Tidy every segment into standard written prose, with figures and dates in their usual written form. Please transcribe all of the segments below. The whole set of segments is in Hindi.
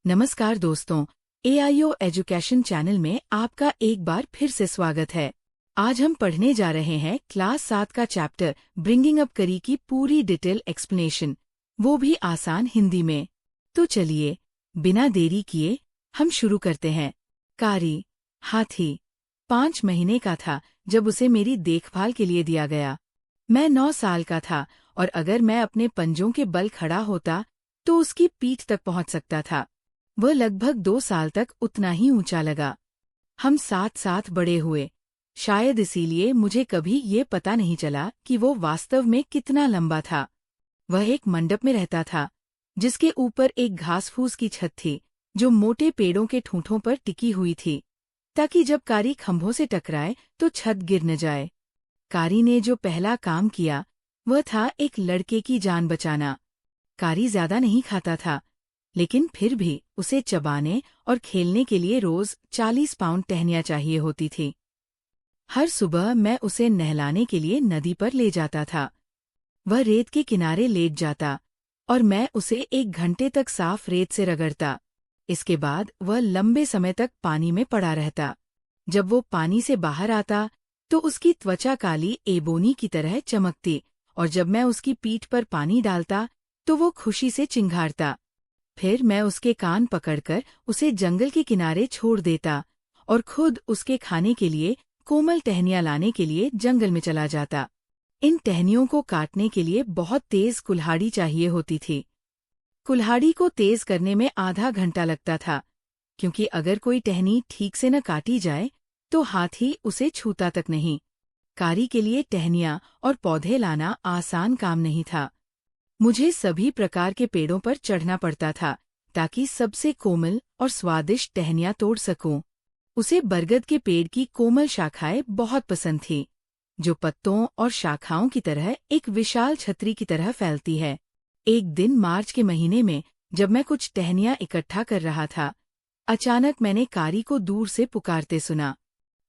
नमस्कार दोस्तों, AIO एजुकेशन चैनल में आपका एक बार फिर से स्वागत है। आज हम पढ़ने जा रहे हैं क्लास 7 का चैप्टर ब्रिंगिंग अप करी की पूरी डिटेल एक्सप्लेनेशन, वो भी आसान हिंदी में। तो चलिए बिना देरी किए हम शुरू करते हैं। कारी हाथी 5 महीने का था जब उसे मेरी देखभाल के लिए दिया गया। मैं 9 साल का था और अगर मैं अपने पंजों के बल खड़ा होता तो उसकी पीठ तक पहुंच सकता था। वह लगभग 2 साल तक उतना ही ऊंचा लगा। हम साथ साथ बड़े हुए। शायद इसीलिए मुझे कभी ये पता नहीं चला कि वो वास्तव में कितना लंबा था। वह एक मंडप में रहता था जिसके ऊपर एक घास फूस की छत थी जो मोटे पेड़ों के ठूंठों पर टिकी हुई थी, ताकि जब कारी खंभों से टकराए तो छत गिर न जाए। कारी ने जो पहला काम किया वह था एक लड़के की जान बचाना। कारी ज्यादा नहीं खाता था, लेकिन फिर भी उसे चबाने और खेलने के लिए रोज 40 पाउंड टहनियाँ चाहिए होती थी। हर सुबह मैं उसे नहलाने के लिए नदी पर ले जाता था। वह रेत के किनारे लेट जाता और मैं उसे 1 घंटे तक साफ रेत से रगड़ता। इसके बाद वह लंबे समय तक पानी में पड़ा रहता। जब वो पानी से बाहर आता तो उसकी त्वचा काली एबोनी की तरह चमकती, और जब मैं उसकी पीठ पर पानी डालता तो वो खुशी से चिंघाड़ता। फिर मैं उसके कान पकड़कर उसे जंगल के किनारे छोड़ देता और खुद उसके खाने के लिए कोमल टहनियाँ लाने के लिए जंगल में चला जाता। इन टहनियों को काटने के लिए बहुत तेज कुल्हाड़ी चाहिए होती थी। कुल्हाड़ी को तेज करने में आधा घंटा लगता था, क्योंकि अगर कोई टहनी ठीक से न काटी जाए तो हाथी उसे छूता तक नहीं। कारी के लिए टहनियाँ और पौधे लाना आसान काम नहीं था। मुझे सभी प्रकार के पेड़ों पर चढ़ना पड़ता था ताकि सबसे कोमल और स्वादिष्ट टहनियाँ तोड़ सकूं। उसे बरगद के पेड़ की कोमल शाखाएं बहुत पसंद थी, जो पत्तों और शाखाओं की तरह एक विशाल छतरी की तरह फैलती है। एक दिन मार्च के महीने में जब मैं कुछ टहनियाँ इकट्ठा कर रहा था, अचानक मैंने कारी को दूर से पुकारते सुना।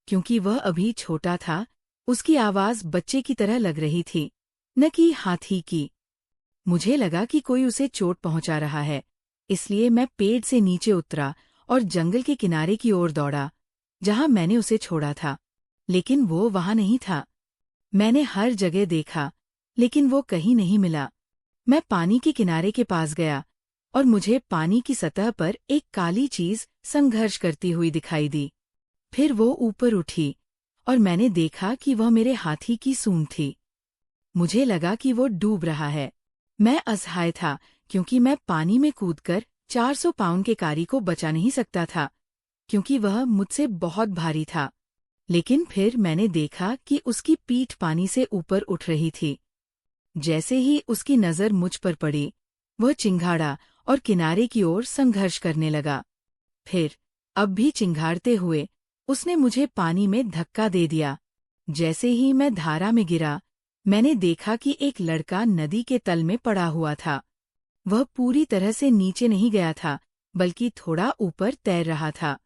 क्योंकि वह अभी छोटा था, उसकी आवाज बच्चे की तरह लग रही थी, न कि हाथी की। मुझे लगा कि कोई उसे चोट पहुंचा रहा है, इसलिए मैं पेड़ से नीचे उतरा और जंगल के किनारे की ओर दौड़ा, जहां मैंने उसे छोड़ा था। लेकिन वो वहां नहीं था। मैंने हर जगह देखा, लेकिन वो कहीं नहीं मिला। मैं पानी के किनारे के पास गया और मुझे पानी की सतह पर एक काली चीज संघर्ष करती हुई दिखाई दी। फिर वो ऊपर उठी और मैंने देखा कि वह मेरे हाथी की सूंड थी। मुझे लगा कि वो डूब रहा है। मैं असहाय था, क्योंकि मैं पानी में कूदकर 400 पाउंड के कारी को बचा नहीं सकता था, क्योंकि वह मुझसे बहुत भारी था। लेकिन फिर मैंने देखा कि उसकी पीठ पानी से ऊपर उठ रही थी। जैसे ही उसकी नज़र मुझ पर पड़ी, वह चिंघाड़ा और किनारे की ओर संघर्ष करने लगा। फिर, अब भी चिंघाड़ते हुए, उसने मुझे पानी में धक्का दे दिया। जैसे ही मैं धारा में गिरा, मैंने देखा कि एक लड़का नदी के तल में पड़ा हुआ था। वह पूरी तरह से नीचे नहीं गया था, बल्कि थोड़ा ऊपर तैर रहा था।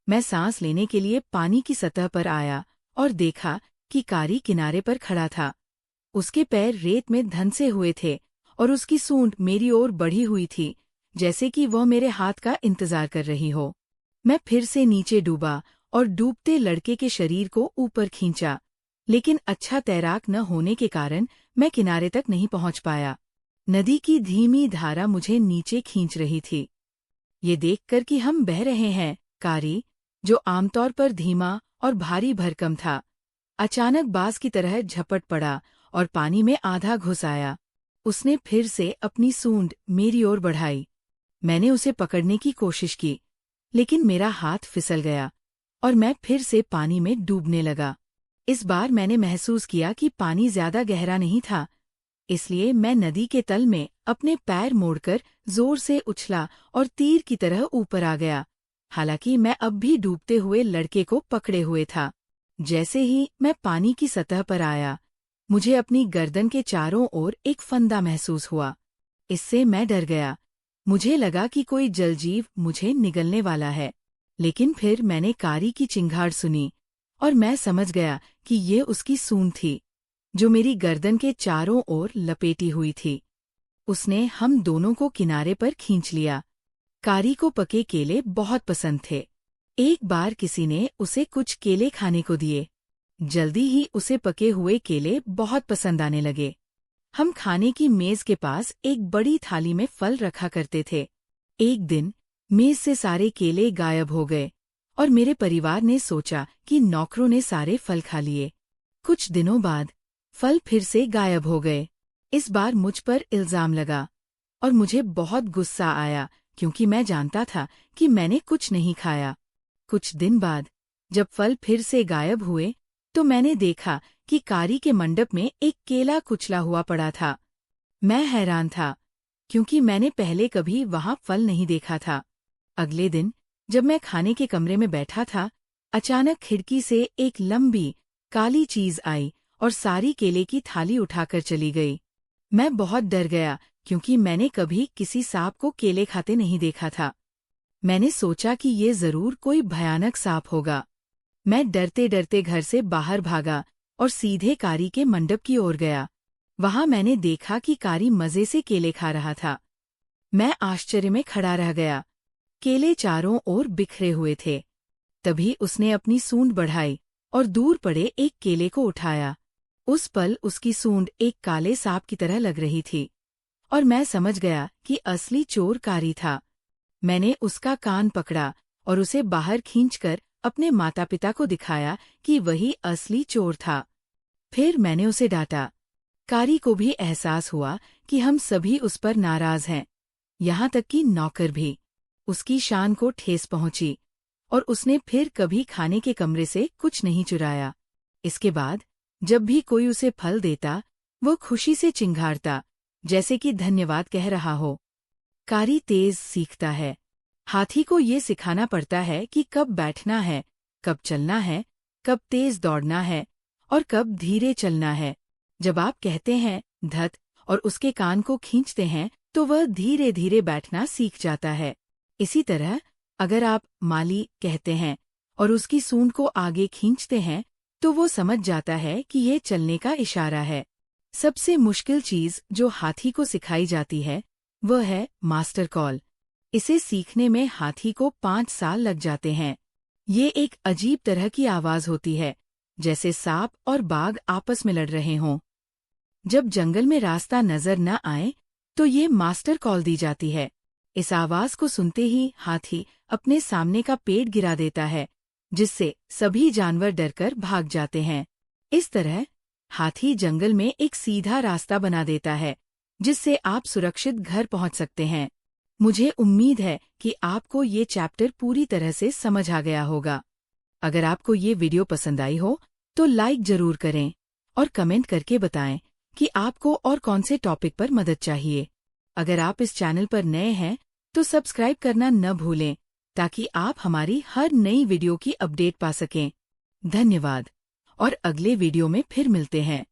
मैं सांस लेने के लिए पानी की सतह पर आया और देखा कि कारी किनारे पर खड़ा था। उसके पैर रेत में धंसे हुए थे और उसकी सूंड मेरी ओर बढ़ी हुई थी, जैसे कि वह मेरे हाथ का इंतजार कर रही हो। मैं फिर से नीचे डूबा और डूबते लड़के के शरीर को ऊपर खींचा, लेकिन अच्छा तैराक न होने के कारण मैं किनारे तक नहीं पहुंच पाया। नदी की धीमी धारा मुझे नीचे खींच रही थी। ये देखकर कि हम बह रहे हैं, कारी, जो आमतौर पर धीमा और भारी भरकम था, अचानक बाज की तरह झपट पड़ा और पानी में आधा घुस आया। उसने फिर से अपनी सूंड मेरी ओर बढ़ाई। मैंने उसे पकड़ने की कोशिश की, लेकिन मेरा हाथ फिसल गया और मैं फिर से पानी में डूबने लगा। इस बार मैंने महसूस किया कि पानी ज्यादा गहरा नहीं था, इसलिए मैं नदी के तल में अपने पैर मोड़कर जोर से उछला और तीर की तरह ऊपर आ गया। हालांकि मैं अब भी डूबते हुए लड़के को पकड़े हुए था। जैसे ही मैं पानी की सतह पर आया, मुझे अपनी गर्दन के चारों ओर एक फंदा महसूस हुआ। इससे मैं डर गया। मुझे लगा कि कोई जलजीव मुझे निगलने वाला है, लेकिन फिर मैंने कारी की चिंगाड़ सुनी और मैं समझ गया कि ये उसकी सूंड थी, जो मेरी गर्दन के चारों ओर लपेटी हुई थी। उसने हम दोनों को किनारे पर खींच लिया। कारी को पके केले बहुत पसंद थे। एक बार किसी ने उसे कुछ केले खाने को दिए। जल्दी ही उसे पके हुए केले बहुत पसंद आने लगे। हम खाने की मेज के पास एक बड़ी थाली में फल रखा करते थे। एक दिन मेज से सारे केले गायब हो गए और मेरे परिवार ने सोचा कि नौकरों ने सारे फल खा लिए। कुछ दिनों बाद फल फिर से गायब हो गए। इस बार मुझ पर इल्जाम लगा और मुझे बहुत गुस्सा आया क्योंकि मैं जानता था कि मैंने कुछ नहीं खाया। कुछ दिन बाद जब फल फिर से गायब हुए तो मैंने देखा कि कारी के मंडप में एक केला कुचला हुआ पड़ा था। मैं हैरान था क्योंकि मैंने पहले कभी वहां फल नहीं देखा था। अगले दिन जब मैं खाने के कमरे में बैठा था, अचानक खिड़की से एक लंबी काली चीज आई और सारी केले की थाली उठाकर चली गई। मैं बहुत डर गया क्योंकि मैंने कभी किसी सांप को केले खाते नहीं देखा था। मैंने सोचा कि ये जरूर कोई भयानक सांप होगा। मैं डरते डरते घर से बाहर भागा और सीधे कारी के मंडप की ओर गया। वहां मैंने देखा कि कारी मजे से केले खा रहा था। मैं आश्चर्य में खड़ा रह गया। केले चारों ओर बिखरे हुए थे। तभी उसने अपनी सूंड बढ़ाई और दूर पड़े एक केले को उठाया। उस पल उसकी सूंड एक काले सांप की तरह लग रही थी और मैं समझ गया कि असली चोर कारी था। मैंने उसका कान पकड़ा और उसे बाहर खींचकर अपने माता पिता को दिखाया कि वही असली चोर था। फिर मैंने उसे डांटा। कारी को भी एहसास हुआ कि हम सभी उस पर नाराज हैं, यहाँ तक कि नौकर भी। उसकी शान को ठेस पहुंची और उसने फिर कभी खाने के कमरे से कुछ नहीं चुराया। इसके बाद जब भी कोई उसे फल देता, वो खुशी से चिंघाड़ता, जैसे कि धन्यवाद कह रहा हो। कारी तेज सीखता है। हाथी को ये सिखाना पड़ता है कि कब बैठना है, कब चलना है, कब तेज दौड़ना है और कब धीरे चलना है। जब आप कहते हैं धत और उसके कान को खींचते हैं तो वह धीरे धीरे बैठना सीख जाता है। इसी तरह अगर आप माली कहते हैं और उसकी सूंड को आगे खींचते हैं तो वो समझ जाता है कि ये चलने का इशारा है। सबसे मुश्किल चीज जो हाथी को सिखाई जाती है वह है मास्टर कॉल। इसे सीखने में हाथी को 5 साल लग जाते हैं। ये एक अजीब तरह की आवाज होती है, जैसे सांप और बाघ आपस में लड़ रहे हों। जब जंगल में रास्ता नजर न आए तो ये मास्टर कॉल दी जाती है। इस आवाज को सुनते ही हाथी अपने सामने का पेड़ गिरा देता है, जिससे सभी जानवर डरकर भाग जाते हैं। इस तरह हाथी जंगल में एक सीधा रास्ता बना देता है, जिससे आप सुरक्षित घर पहुंच सकते हैं। मुझे उम्मीद है कि आपको ये चैप्टर पूरी तरह से समझ आ गया होगा। अगर आपको ये वीडियो पसंद आई हो तो लाइक जरूर करें और कमेंट करके बताएं कि आपको और कौन से टॉपिक पर मदद चाहिए। अगर आप इस चैनल पर नए हैं तो सब्सक्राइब करना न भूलें ताकि आप हमारी हर नई वीडियो की अपडेट पा सकें। धन्यवाद और अगले वीडियो में फिर मिलते हैं।